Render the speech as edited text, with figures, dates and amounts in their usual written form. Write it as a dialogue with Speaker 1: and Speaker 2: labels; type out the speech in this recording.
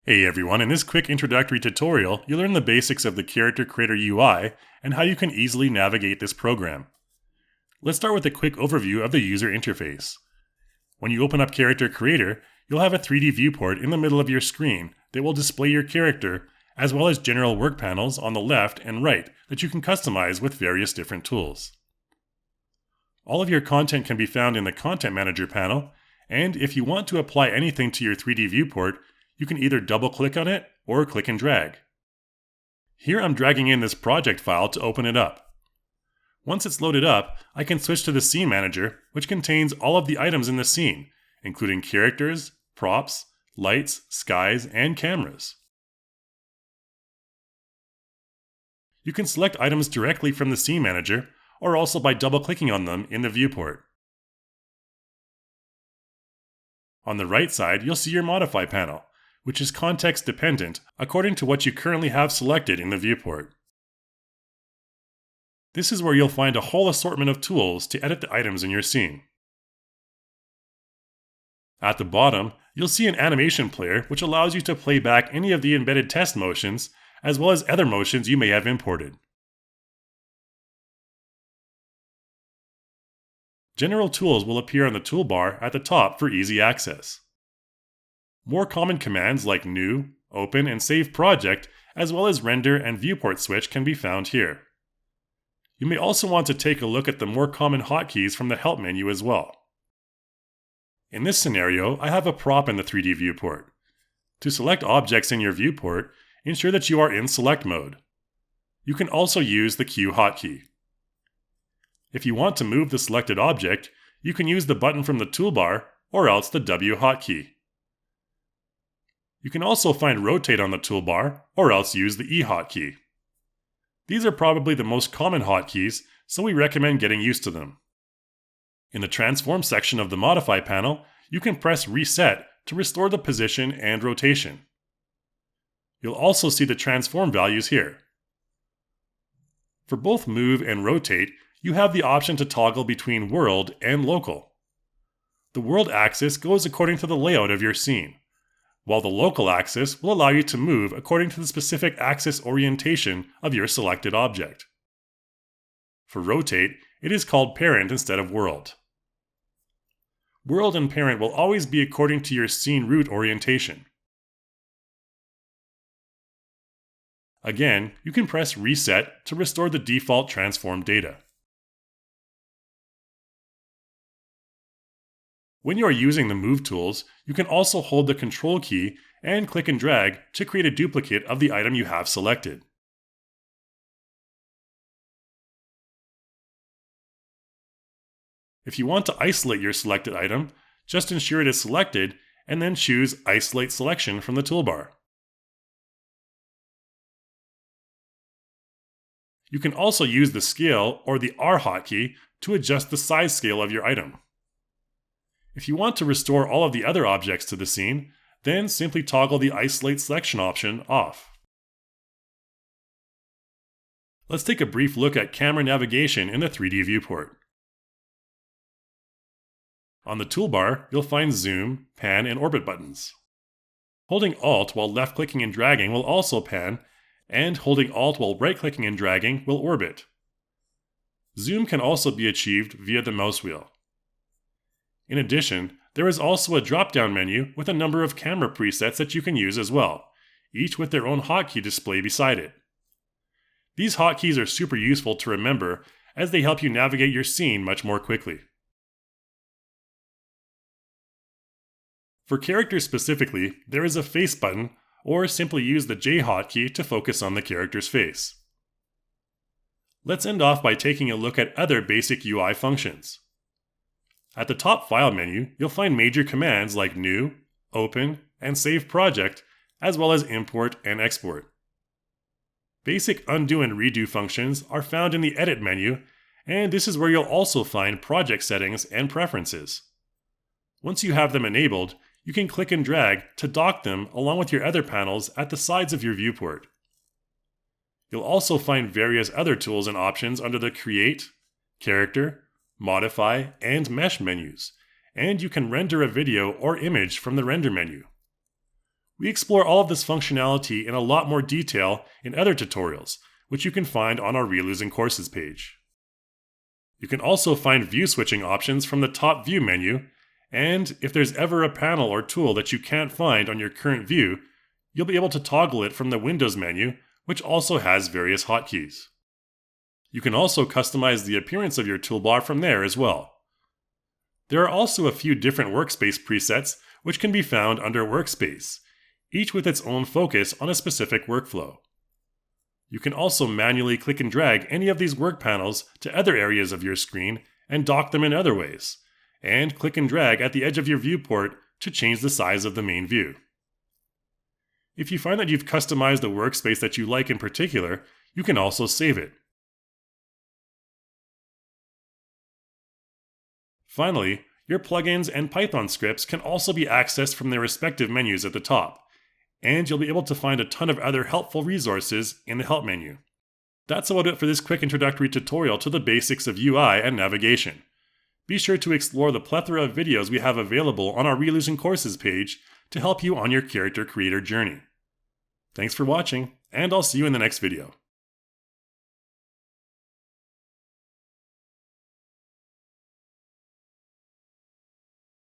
Speaker 1: Hey everyone, in this quick introductory tutorial, you'll learn the basics of the Character Creator UI and how you can easily navigate this program. Let's start with a quick overview of the user interface. When you open up Character Creator, you'll have a 3D viewport in the middle of your screen that will display your character, as well as general work panels on the left and right that you can customize with various different tools. All of your content can be found in the Content Manager panel, and if you want to apply anything to your 3D viewport, you can either double-click on it or click and drag. Here I'm dragging in this project file to open it up. Once it's loaded up, I can switch to the Scene Manager, which contains all of the items in the scene, including characters, props, lights, skies, and cameras. You can select items directly from the Scene Manager, or also by double-clicking on them in the viewport. On the right side, you'll see your Modify panel, which is context dependent according to what you currently have selected in the viewport. This is where you'll find a whole assortment of tools to edit the items in your scene. At the bottom, you'll see an animation player which allows you to play back any of the embedded test motions, as well as other motions you may have imported. General tools will appear on the toolbar at the top for easy access. More common commands like New, Open, and Save Project, as well as Render and Viewport Switch can be found here. You may also want to take a look at the more common hotkeys from the Help menu as well. In this scenario, I have a prop in the 3D viewport. To select objects in your viewport, ensure that you are in Select mode. You can also use the Q hotkey. If you want to move the selected object, you can use the button from the toolbar or else the W hotkey. You can also find Rotate on the toolbar, or else use the E hotkey. These are probably the most common hotkeys, so we recommend getting used to them. In the Transform section of the Modify panel, you can press Reset to restore the position and rotation. You'll also see the transform values here. For both Move and Rotate, you have the option to toggle between World and Local. The World axis goes according to the layout of your scene, while the local axis will allow you to move according to the specific axis orientation of your selected object. For Rotate, it is called Parent instead of World. World and Parent will always be according to your scene root orientation. Again, you can press Reset to restore the default transform data. When you are using the Move tools, you can also hold the Control key and click and drag to create a duplicate of the item you have selected. If you want to isolate your selected item, just ensure it is selected and then choose Isolate Selection from the toolbar. You can also use the Scale or the R hotkey to adjust the size scale of your item. If you want to restore all of the other objects to the scene, then simply toggle the Isolate Selection option off. Let's take a brief look at camera navigation in the 3D viewport. On the toolbar, you'll find Zoom, Pan, and Orbit buttons. Holding Alt while left-clicking and dragging will also pan, and holding Alt while right-clicking and dragging will orbit. Zoom can also be achieved via the mouse wheel. In addition, there is also a drop-down menu with a number of camera presets that you can use as well, each with their own hotkey display beside it. These hotkeys are super useful to remember as they help you navigate your scene much more quickly. For characters specifically, there is a Face button, or simply use the J hotkey to focus on the character's face. Let's end off by taking a look at other basic UI functions. At the top File menu, you'll find major commands like New, Open, and Save Project, as well as Import and Export. Basic undo and redo functions are found in the Edit menu, and this is where you'll also find project settings and preferences. Once you have them enabled, you can click and drag to dock them along with your other panels at the sides of your viewport. You'll also find various other tools and options under the Create, Character, Modify, and Mesh menus, and you can render a video or image from the Render menu. We explore all of this functionality in a lot more detail in other tutorials, which you can find on our Relosing Courses page. You can also find view switching options from the top view menu, and if there's ever a panel or tool that you can't find on your current view, you'll be able to toggle it from the Windows menu, which also has various hotkeys. You can also customize the appearance of your toolbar from there as well. There are also a few different Workspace presets which can be found under Workspace, each with its own focus on a specific workflow. You can also manually click and drag any of these work panels to other areas of your screen and dock them in other ways, and click and drag at the edge of your viewport to change the size of the main view. If you find that you've customized a workspace that you like in particular, you can also save it. Finally, your plugins and Python scripts can also be accessed from their respective menus at the top, and you'll be able to find a ton of other helpful resources in the Help menu. That's about it for this quick introductory tutorial to the basics of UI and navigation. Be sure to explore the plethora of videos we have available on our Relosing Courses page to help you on your character creator journey. Thanks for watching, and I'll see you in the next video.